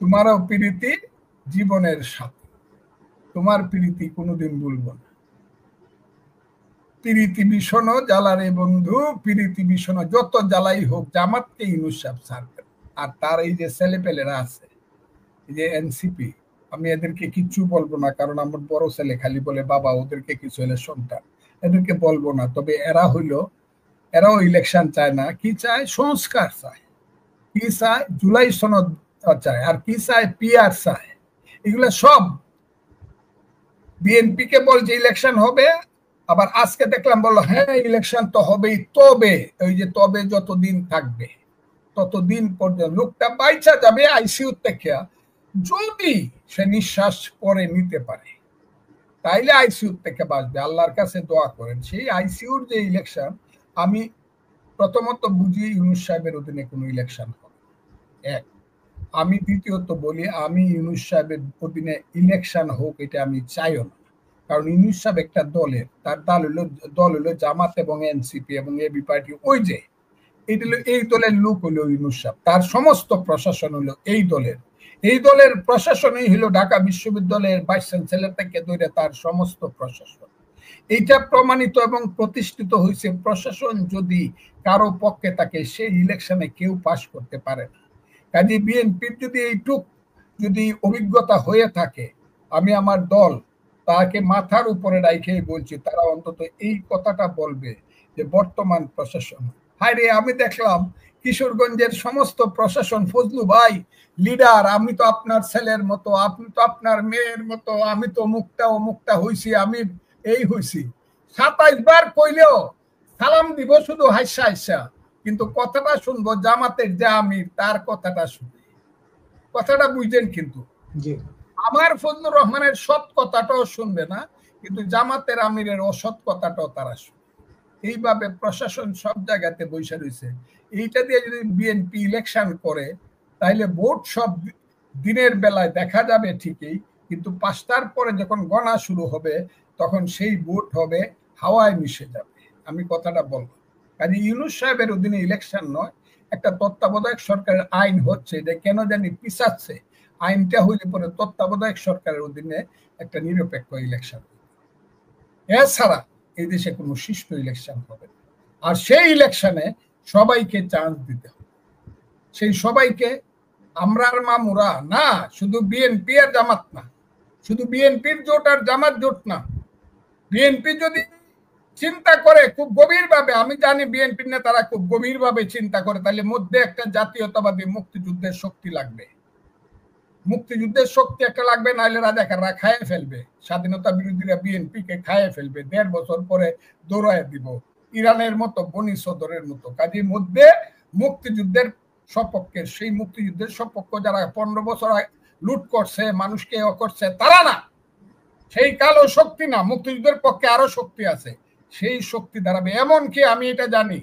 তোমারও প্রীতি জীবনের সাথে, তোমার প্রীতি কোনোদিন ভুলবো না। প্রীতি ভীষণ জ্বালারে বন্ধু, প্রীতি ভীষণ যত জ্বালাই হোক, জামাতকে ইউনূস সাহেব ছাড়বেন। আর তার এই যে ছেলেপেলেরা আছে, এই যে এনসিপি, আমি এদেরকে কিচ্ছু বলবো না, কারণ আমার বড় ছেলে খালি বলে বাবা ওদেরকে কিছু হলে সন্তান, এদেরকে বলবো না। তবে এরাও ইলেকশন চায় না, কি চায়, সংস্কার চায়, কি চায়, জুলাই সনদ চায়, আর কি চায়, পিআর চায়। এগুলা সব বিএনপি কে বলছে ইলেকশন হবে, আবার আজকে দেখলাম বললো হ্যাঁ ইলেকশন তো হবেই, তবে ওই যে তবে যতদিন থাকবে ততদিন পর্যন্ত লোকটা বাইচা যাবে আইসিইউ থেকে, যদি সে নিঃশ্বাস পরে নিতে পারে তাইলে আইসিইউ থেকে বাঁচবে। আল্লাহর কাছে দোয়া করেন। সেই আইসিইউর যে ইলেকশন, আমি প্রথমত বুঝি ইউনূস সাহেবের অধীনে কোনো ইলেকশন হবে এক। আমি দ্বিতীয়ত বলি, আমি ইউনূস সাহেবের অধীনে ইলেকশন হোক এটা আমি চাইও না, কারণ ইউনূস সাহেব একটা দলের, তার দল হলো জামাত এবং এনসিপি এবং এবি পার্টি, ওই যে এই দলের লোক হলো ইউনূস সাহেব, তার সমস্ত প্রশাসন হলো এই দলের প্রশাসনই হলো ঢাকা বিশ্ববিদ্যালয়ের ভাইস চ্যান্সেলর থেকে ধরে তার সমস্ত প্রশাসন। এইটা প্রমাণিত এবং প্রতিষ্ঠিত হয়েছে। প্রশাসন যদি কারো পক্ষে থাকে, সেই ইলেকশনে কেউ পাস করতে পারে না। কাজে বিএনপির যদি এইটুক যদি অভিজ্ঞতা হয়ে থাকে, আমি আমার দল তাকে মাথার উপরে রাখেই বলছি, তারা অন্তত এই কথাটা বলবে যে বর্তমান প্রশাসন, হায় রে আমি দেখলাম কিশোরগঞ্জের সমস্ত প্রশাসন, ফজলু ভাই লিডার, আমি তো আপনার ছেলের মতো, আপনি তো আপনার মেয়ের মতো, আমি তো অমুকটা হইছি, আমি এই হইছি, 27 বার কইলেও সালাম দিব শুধু হাসা হাসা, কিন্তু কথাটা শুনবো জামাতের যে আমির, তার কথাটা শুনবে, কথাটা বুঝলেন? কিন্তু আমার ফজলুর রহমানের সৎ কথাটাও শুনবে না, কিন্তু জামাতের আমিরের অসৎ কথাটাও তারা শুনবে। এইভাবে প্রশাসন সব জায়গাতে বসে রয়েছে। এইটা দিয়ে যদি বিএনপি ইলেকশন করে, তাইলে ভোট সব দিনের বেলায় দেখা যাবে ঠিকই, কিন্তু 5টার পরে যখন গণা শুরু হবে, তখন সেই ভোট হবে হাওয়ায় মিশে যাবে। আমি কথাটা বলবো, কাজে ইউনূস সাহেবের অধীনে ইলেকশন নয়, একটা তত্ত্বাবধায়ক সরকারের আইন হচ্ছে, এটা কেন জানি পিছাচ্ছে। আইনটা হইলে পরে তত্ত্বাবধায়ক সরকারের অধীনে একটা নিরপেক্ষ ইলেকশন, এছাড়া এই দেশে কোনো সুষ্ঠু ইলেকশন হবে না। আর সেই ইলেকশনে সবাইকে চান্স দিতে হবে, সেই সবাইকে আমরার মামুরা না, শুধু বিএনপি আর জামাত না, শুধু বিএনপির জোট আর জামাত জোট না। বিএনপি যদি চিন্তা করে খুব গভীরভাবে, আমি জানি বিএনপির নেতারা খুব গভীরভাবে চিন্তা করে, তাহলে মধ্যে একটা জাতীয়তাবাদী মুক্তিযুদ্ধের শক্তি লাগবে, মুক্তিযুদ্ধের শক্তি একটা লাগবে, নাহলে রাজাকাররা খায়ে ফেলবে, স্বাধীনতা বিরোধীরা বিএনপি কে খায়ে ফেলবে, 1.5 বছর পরে দৌড়ায় দিব, ইরানের মতো, বনি সদরের মতো। কাজে মধ্যে মুক্তিযুদ্ধের সপক্ষে, সেই মুক্তিযুদ্ধের সপক্ষ যারা 15 বছর লুট করছে, মানুষকে করছে, তারা না, সেই কালো শক্তি না, মুক্তিযুদ্ধের পক্ষে আরো শক্তি আছে, সেই শক্তি দাঁড়াবে। এমনকি আমি এটা জানি,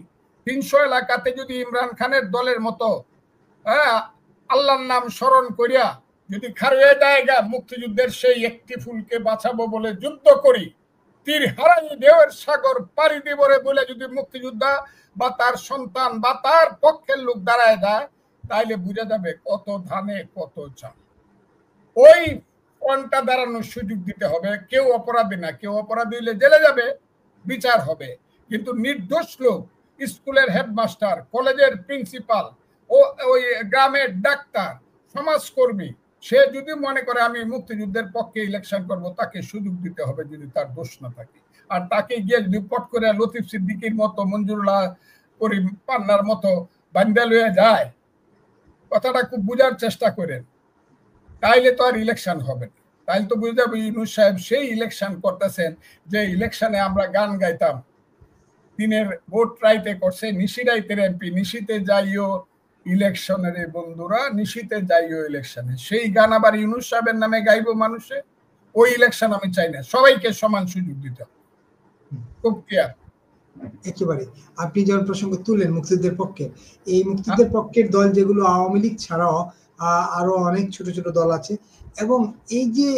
300 এলাকাতে যদি ইমরান খানের দলের মতো আল্লাহর নাম স্মরণ করিয়া যদি খারুয়ে জায়গা মুক্তিযুদ্ধের সেই একটি ফুলকে বাঁচাবো বলে যুদ্ধ করি, তীর হারাই ঢেউয়ের সাগর পাড়ি দিবরে বলে যদি মুক্তিযোদ্ধা বা তার সন্তান বা তার পক্ষের লোক দাঁড়ায় যায়, তাইলে বুঝা যাবে কত ধানে কত চাল। ওই ফ্রন্টটা দাঁড়ানোর সুযোগ দিতে হবে। কেউ অপরাধী না, কেউ অপরাধী হলে জেলে যাবে, বিচার হবে, কিন্তু নির্দোষ লোক, স্কুলের হেডমাস্টার, কলেজের প্রিন্সিপাল, ওই গ্রামের ডাক্তার, সমাজকর্মী, সে যদি মনে করে আমি মুক্তিযুদ্ধের পক্ষে ইলেকশন করব, তাকে সুযোগ দিতে হবে যদি তার দোষ না থাকে। আর তাকে গিয়ে যদি পট করে লতিফ সিদ্দিকীর মতো, মঞ্জুরুল্লাহ করিম পান্নার মতো বান্দা লয়ে যায়, কথাটা খুব বুঝার চেষ্টা করেন, তাইলে তো আর ইলেকশন হবে না। তাই তো বুঝতে হবে ইউনূস সাহেব সেই ইলেকশন করতেছেন যে ইলেকশনে আমরা গান গাইতাম। দিনের ভোট রাইতে করছে, নিশিরাইতের এমপি, নিশিতে যাইও ইলেকশনের বন্ধুরা, নিশিতে যাইও ইলেকশনে। সেই গান আবার ইউনূস সাহেবের নামে গাইবো মানুষে? ওই ইলেকশন আমি চাই না। সবাইকে সমান সুযোগ দিতে হবে। খুব ক্লিয়ার। একেবারে আপনি যখন প্রসঙ্গ তুললেন মুক্তিযুদ্ধের পক্ষে, এই মুক্তিযুদ্ধের পক্ষের দল যেগুলো আওয়ামী লীগ ছাড়াও আরো অনেক ছোট ছোট দল আছে, এবং এই যে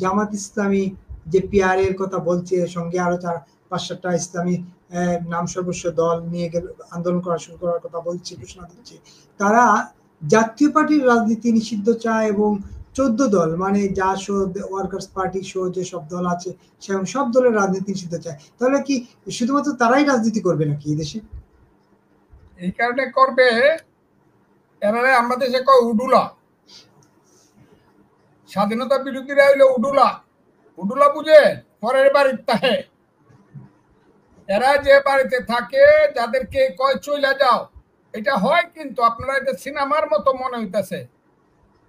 জামাত ইসলামী যে পিআর এর কথা বলছে, সঙ্গে আরো 4-5-7টা ইসলামী নাম সর্বস্ব দল নিয়ে গেল আন্দোলন করা শুরু করার কথা বলছে, ঘোষণা দিচ্ছে, তারা জাতীয় পার্টির রাজনীতি নিষিদ্ধ চায় এবং 14 দল মানে জাসদ, ওয়ার্কার্স পার্টি সহ যে সব দল আছে সেরকম সব দলের রাজনীতি নিষিদ্ধ চায়। তাহলে কি শুধুমাত্র তারাই রাজনীতি করবে নাকি এই দেশে? এই কারণে করবে, এরা আমাদের দেশে কয় উডুলা। স্বাধীনতা বিরোধীরা হইলো উডুলা। উডুলা বুঝে পরের বাড়ির তাহে। এরা যে বাড়িতে থাকে যাদেরকে কয় চলে যাও, এটা হয় কিন্তু আপনারা এটা সিনেমার মতো মনে হইতেছে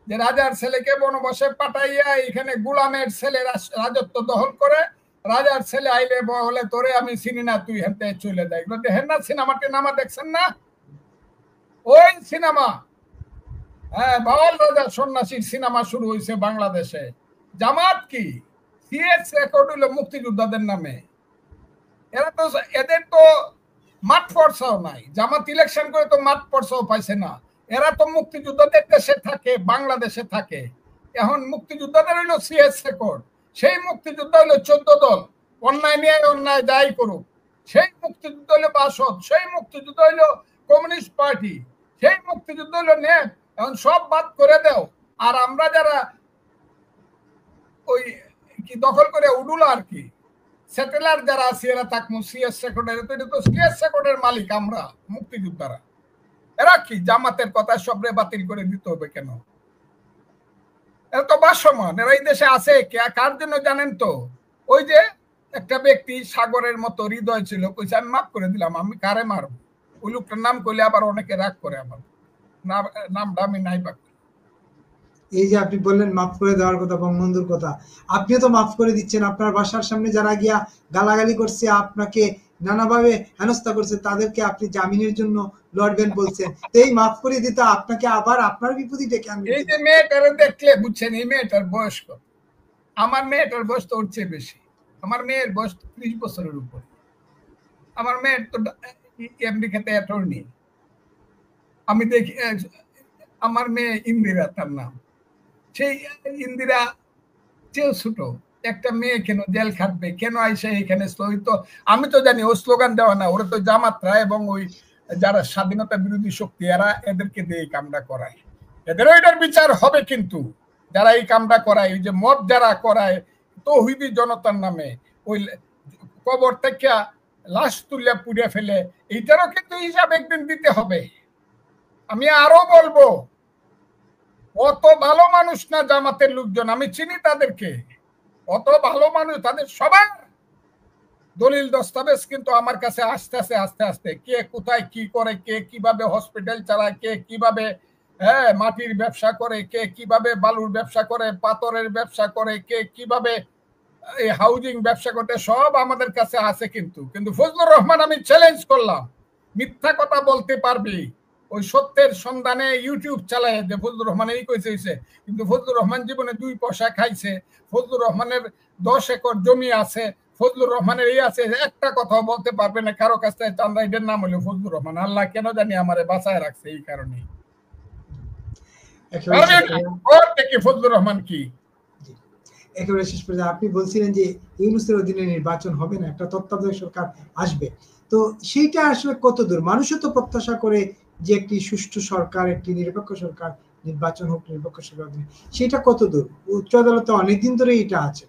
যে রাজার ছেলেকে বনবাসে পাঠাইয়া এখানে গোলামের ছেলে রাজত্ব দখল করে, রাজার ছেলে আইলে বলে তোরে আমি চিনি না, তুই হেনতে চলে যায়। এগুলো দেখেন না সিনেমাটি, নামা দেখছেন না? ওই সিনেমা, হ্যাঁ, বাওয়াল রাজা সন্ন্যাসীর সিনেমা শুরু হয়েছে বাংলাদেশে। জামাত কি সিএস রেকর্ড হইল মুক্তিযোদ্ধাদের নামে। এরা তো, এদের তো মাঠ পর্সাও নাই। জামাত ইলেকশন করে তো মাঠ পর্সাও পাইছে না। এরা তো মুক্তিযোদ্ধাদের দেশে থাকে, বাংলাদেশে থাকে। এখন মুক্তিযোদ্ধাদের হইলো সিএস রেকর্ড। সেই মুক্তিযোদ্ধা হইলো 14 দল, অন্যায় নিয়ে অন্যায় যাই করুক। সেই মুক্তিযুদ্ধ হইলো বাসদ, সেই মুক্তিযুদ্ধ হইলো কমিউনিস্ট পার্টি, সেই মুক্তিযুদ্ধ হইলো নেট। এখন সব বাদ করে দাও। আর আমরা যারা ওই কি দখল করে উডুলা আর কি সেটেলার যারা আছে, এরা থাকবো সিএস রেকর্ডের। তো সিএস রেকর্ডের মালিক আমরা মুক্তিযোদ্ধারা। এরা কি জামাতের কথা সবরে বাতিল করে দিতে হবে কেন? এরা তো বাসমান, এরা এই দেশে আছে কার জন্য জানেন তো? ওই যে একটা ব্যক্তি সাগরের মতো হৃদয় ছিল, কইছে আমি মাফ করে দিলাম, আমি কারে মারবো? ওই লোকটার নাম করলে আবার অনেকে রাগ করে, আমার নামটা আমি নাই পাক। এই যে আপনি বললেন মাফ করে দেওয়ার কথা, বঙ্গবন্ধুর কথা, আপনিও তো মাফ করে দিচ্ছেন। আপনার বাসার সামনে যারা গিয়া গালাগালি করছে, আপনাকে নানাভাবে হেনস্থা করছে, তাদেরকে আপনি জামিনের জন্য লড়বেন বলছেন। এই মাফ করে দিতে আপনাকে আবার আপনার বিপদে ডেকে আনবে। এই যে মেয়েটারে দেখলে বুঝছেন, এই মেয়েটার বয়স কত? আমার মেয়েটার বয়স তো ওর চেয়ে বেশি। আমার মেয়ের বয়স 30 বছরের উপর। আমার মেয়ের তো আমেরিকাতে অ্যাটর্নি। আমি দেখি আমার মেয়ে ইন্দিরা, তার নাম। সেই ইন্দিরা চেয়েও ছোট একটা মেয়ে কেন জেল খাটবে, কেন আইসে এখানে? আমি তো জানি ও স্লোগান দেওয়া না, ওরা তো জামাতরা এবং ওই যারা স্বাধীনতা বিরোধী শক্তি, এরা এদেরকে দিয়ে এই কামটা করায়। এদেরও এটার বিচার হবে, কিন্তু যারা এই কামটা করায়, ওই যে মদ যারা করায় তৌহিদি জনতার নামে, ওই কবর থেকে লাশ তুলে পুড়ে ফেলে, এইটারও কিন্তু হিসাব একদিন দিতে হবে। আমি আরো বলবো, অত ভালো মানুষ না জামাতের লোকজন, আমি চিনি তাদেরকে, অত ভালো মানুষ। তাদের সবার দলিল দস্তাবেজ কিন্তু আমার কাছে আস্তে আস্তে আস্তে আস্তে, কে কোথায় কি করে, কে কিভাবে হসপিটাল চালায়, কে কিভাবে মাটির ব্যবসা করে, কে কিভাবে বালুর ব্যবসা করে, পাথরের ব্যবসা করে, কে কিভাবে এই হাউজিং ব্যবসা করতে, সব আমাদের কাছে আছে। কিন্তু ফজলুর রহমান আমি চ্যালেঞ্জ করলাম, মিথ্যা কথা বলতে পারবি? ওই সত্যের সন্ধানে ইউটিউব চালায় যে ফজলুর রহমান এই কইছে, কিন্তু ফজলুর রহমান জীবনে 2 পয়সা খাইছে, ফজলুর রহমানের 10 একর জমি আছে, ফজলুর রহমানের এই আছে, একটা কথা বলতে পারবে না কারো কাছ থেকে চান্দা। এটার নাম হলো ফজলুর রহমান। আল্লাহ কেন জানি আমারে বাঁচায় রাখছে এই কারণে। ফজলুর রহমান কি একেবারে শেষ পর্যন্ত আপনি বলছিলেন যে ইউনূসের অধীনে নির্বাচন হবে না, একটা তত্ত্বাবধায়ক সরকার আসবে। তো সেইটা আসলে কত দূর? মানুষও তো প্রত্যাশা করে যে একটি সুষ্ঠু সরকার, একটি নিরপেক্ষ সরকার নির্বাচন হোক, নিরপেক্ষ সরকার, সেটা কত দূর? উচ্চ আদালতে অনেকদিন ধরে এটা আছে।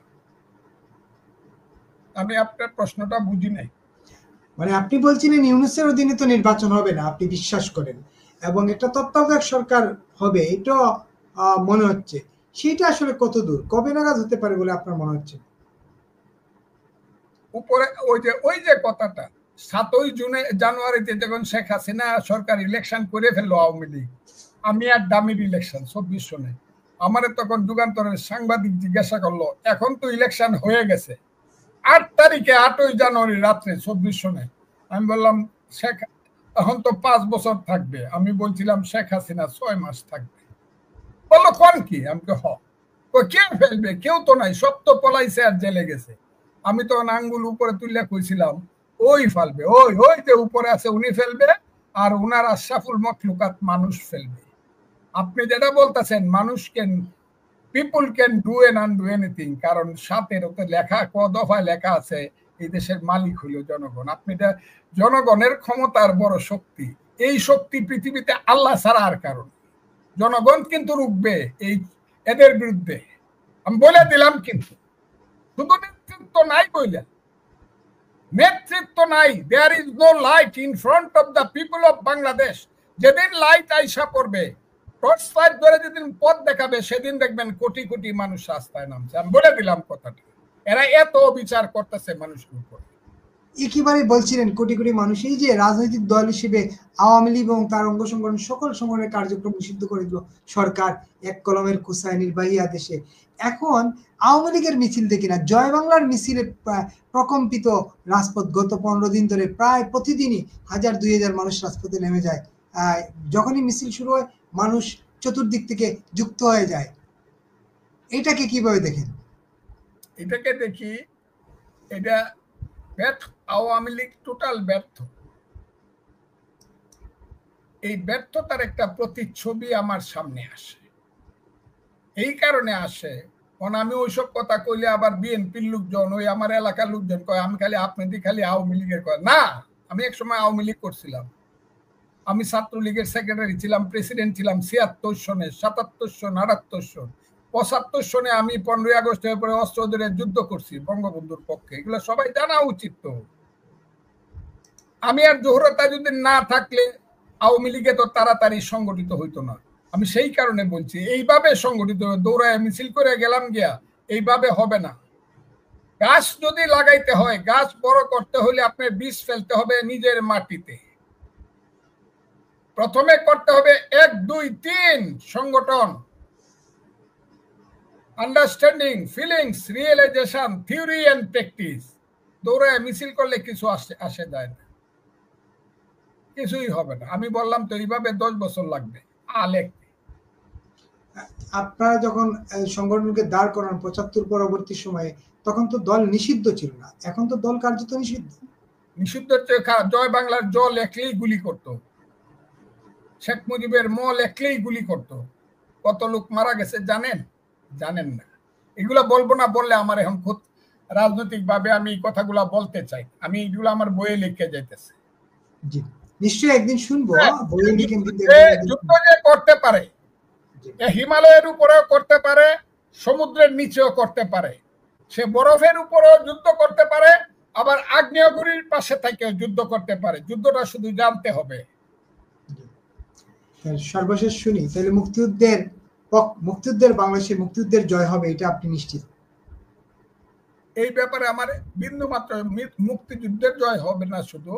আমি আপনার প্রশ্নটা বুঝি নাই। মানে আপনি বলছিলেন ইউনূসের অধীনে তো নির্বাচন হবে না, আপনি বিশ্বাস করেন, এবং একটা তত্ত্বাবধায়ক সরকার হবে, এটা মনে হচ্ছে। সেটা আসলে কত দূর, কবে নাগাদ হতে পারে বলে আপনার মনে হচ্ছে? উপরে ওই যে কথাটা, 7ই জানুয়ারিতে যখন শেখ হাসিনা সরকার ইলেকশন করে ফেললো আওয়ামী লীগ, আমি আর দামির ইলেকশন 24 সনে, আমারে তখন যুগান্তরের সাংবাদিক জিজ্ঞাসা করলো, এখন তো ইলেকশন হয়ে গেছে, 8 তারিখে 8ই জানুয়ারি রাত্রে 24 সনে। আমি বললাম শেখ এখন তো 5 বছর থাকবে। আমি বলছিলাম শেখ হাসিনা 6 মাস থাকবে। বললো কোন কি? আমি কে ফেলবে? কেউ তো নাই, সব তো পলাইছে আর জেলে গেছে। আমি তো আঙ্গুল উপরে তুলে কইছিলাম ওই ফেলবে, ওই যে উপরে আছে উনি ফেলবে, আর উনার আশরাফুল মখলুকাত মানুষ ফেলবে। আপনি যেটা বলতেছেন মানুষ people can do and undo anything, কারণ 7-এর ওতে লেখা, ক দফায় লেখা আছে এই দেশের মালিক হইল জনগণ। আপনি জনগণের ক্ষমতার বড় শক্তি, এই শক্তি পৃথিবীতে আল্লাহ ছাড়া আর কারণ। জনগণ কিন্তু রুখবে এদের বিরুদ্ধে, আমি বলে দিলাম। কিন্তু শুধু নেতৃত্ব নাই বইলে, নেতৃত্ব নাই। There is no light in front of the people of Bangladesh. যেদিন লাইট আইসা পড়বে, টর্চ লাইট ধরে যেদিন পথ দেখাবে, সেদিন দেখবেন কোটি কোটি মানুষ রাস্তায় নামছে। আমি বলে দিলাম কথাটা। এরা এত বিচার করতেছে মানুষের উপর। একেবারে বলছিলেন কোটি কোটি মানুষ, এই যে রাজনৈতিক দল হিসেবে আওয়ামী লীগ এবং তার অঙ্গ সংগঠন সকল সংগঠনের কার্যক্রম নিষিদ্ধ করে দিল সরকার এক কলমের কুসায় নির্বাহী আদেশে। এখন আওয়ামী লীগের মিছিল দেখি না, জয় বাংলার মিছিলে প্রকম্পিত রাজপথ। গত 15 দিন ধরে প্রায় প্রতিদিনই 1000-2000 মানুষ রাজপথে নেমে যায়। যখনই মিছিল শুরু হয় মানুষ চতুর্দিক থেকে যুক্ত হয়ে যায়। এটাকে কিভাবে দেখেন? এটাকে দেখি এটা ব্যর্থ, আওয়ামী লীগ টোটাল ব্যর্থ। এই ব্যর্থতার একটা প্রতিচ্ছবি আমার সামনে আসে। এই কারণে আসে, কারণ আমি ওইসব কথা কইলে আবার বিএনপির লোকজন, ওই আমার এলাকার লোকজন কয় আমি খালি আপনাদের খালি আওয়ামী লীগের কয়। না, আমি এক সময় আওয়ামী লীগ করছিলাম। আমি ছাত্রলীগের সেক্রেটারি ছিলাম, প্রেসিডেন্ট ছিলাম 76 সনে, 77 সন, 78 সন, 75 সনে আমি 15ই আগস্টের পরে অস্ত্র ধরে যুদ্ধ করছি বঙ্গবন্ধুর পক্ষে। এগুলো সবাই জানা উচিত। তো আমি আর জোহরতা যদি না থাকলে আওয়ামী লীগে তো তাড়াতাড়ি সংগঠিত হইতো না। আমি সেই কারণে বলছি এইভাবে সংগঠিত, দৌড়ায় মিছিল করে গেলাম গিয়া এইভাবে হবে না। গাছ যদি লাগাইতে হয়, গাছ বড় করতে হলে আপনি বীজ ফেলতে হবে নিজের মাটিতে। প্রথমে করতে হবে 1, 2, 3 সংগঠন, understanding, feelings, realisation, theory and practice. দৌড়ায় মিছিল করলে কিছু আসে যায় না, কিছুই হবে না। আমি বললাম তো এইভাবে 10 বছর লাগবে। আপনারা যখন সংগঠনকে দাঁড় করান 75 পরবর্তী সময়ে, তখন তো দল নিষিদ্ধ ছিল না, এখন তো দল কার্যত নিষিদ্ধ। নিষিদ্ধ জয় বাংলার জ লেখলেই গুলি করত, শেখ মুজিবের ম লেখলেই গুলি করত। কত লোক মারা গেছে জানেন? জানেন না। এগুলা বলবো না, বললে আমার এখন খুব রাজনৈতিক ভাবে আমি কথাগুলা বলতে চাই। আমি এগুলো আমার বইয়ে লিখে যাইতেছে। জি, নিশ্চয়ই একদিন শুনবো। যুদ্ধ যে করতে পারে, হিমালয়ের উপরেও করতে পারে, সমুদ্রের নিচেও করতে পারে, সে বরফের উপরেও যুদ্ধ করতে পারে, আবার আগ্নেয়গিরির পাশে থেকেও যুদ্ধ করতে পারে। যুদ্ধটা শুধু জানতে হবে। সর্বশেষ শুনি, তাহলে মুক্তিযুদ্ধের বাংলাদেশে মুক্তিযুদ্ধের জয় হবে, এটা আপনি নিশ্চিত? এই ব্যাপারে আমার বিন্দু মাত্র, মুক্তিযুদ্ধের জয় হবে না, শুধু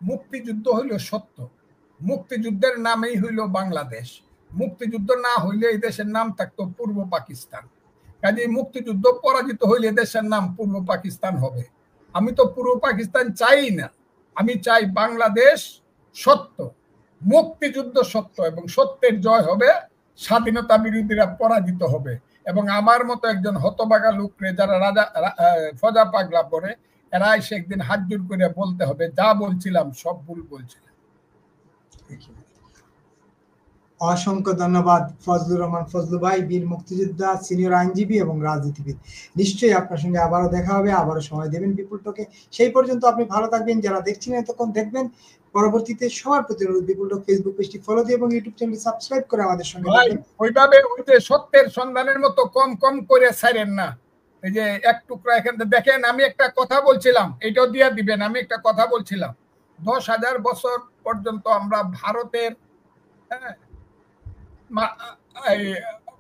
মুক্তিযুদ্ধ হইল সত্য। মুক্তিযুদ্ধের নামেই হইল বাংলাদেশ। মুক্তিযুদ্ধ না হইলে এই দেশের নাম থাকতো পূর্ব পাকিস্তান। কাজে মুক্তিযুদ্ধ পরাজিত হইলে দেশের নাম পূর্ব পাকিস্তান হবে। আমি তো পূর্ব পাকিস্তান চাই না, আমি চাই বাংলাদেশ সত্য, মুক্তিযুদ্ধ সত্য, এবং সত্যের জয় হবে, স্বাধীনতা বিরোধীরা পরাজিত হবে। এবং আমার মতো একজন হতভাগা লোকরে যারা রাজা ফজা পাগলা পরে, এরা এসে একদিন হাত জোর করে বলতে হবে যা বলছিলাম সব ভুল বলছিলাম। অসংখ্য ধন্যবাদ ফজলুর রহমান ফজলু ভাই, বীর মুক্তিযোদ্ধা, সিনিয়র আইনজীবী এবং রাজনীতিবিদ। নিশ্চয়ই আপনার সঙ্গে আবারও দেখা হবে, আবারও সময় দেবেন বিপুল টকে। সেই পর্যন্ত আপনি ভালো থাকবেন, যারা দেখছেন এতক্ষণ দেখবেন। পরবর্তীতে সবার প্রতি অনুরোধ, বিপুল টক ফেসবুক পেজটি ফলো দিয়ে এবং ইউটিউব চ্যানেলটি সাবস্ক্রাইব করে আমাদের সঙ্গে থাকবেন। ওইভাবে ওই যে সত্যের সন্ধানের মতো কম কম করে ছাড়েন না। এই যে এক টুকরা এখান থেকে দেখেন, আমি একটা কথা বলছিলাম, এটাও দিয়া দিবেন। আমি একটা কথা বলছিলাম, 10,000 বছর পর্যন্ত আমরা ভারতের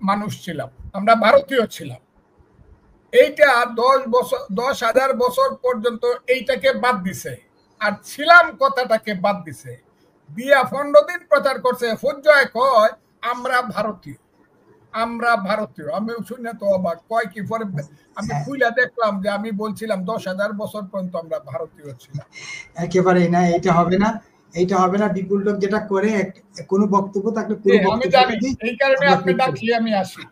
মানুষ ছিলাম, আমরা ভারতীয় ছিলাম। এইটা 10,000 বছর পর্যন্ত এইটাকে বাদ দিছে, আর ছিলাম কথাটাকে বাদ দিছে দিয়া 15 দিন প্রচার করছে। ফৌজয় কয় আমরা ভারতীয়, আমরা ভারতীয়। আমি শুনে তো অবাক, কয় কি? পরে আমি খুইলা দেখলাম যে আমি বলছিলাম 10,000 বছর পর্যন্ত আমরা ভারতীয় ছিলাম। একেবারেই না, এটা হবে না, এইটা হবে না। বিপুল লোক যেটা করে কোনো বক্তব্য থাকলে পুরো আমি বক্তব্য জানি, এই কারণে আমরা আপনি ডাকলে আমি আসি।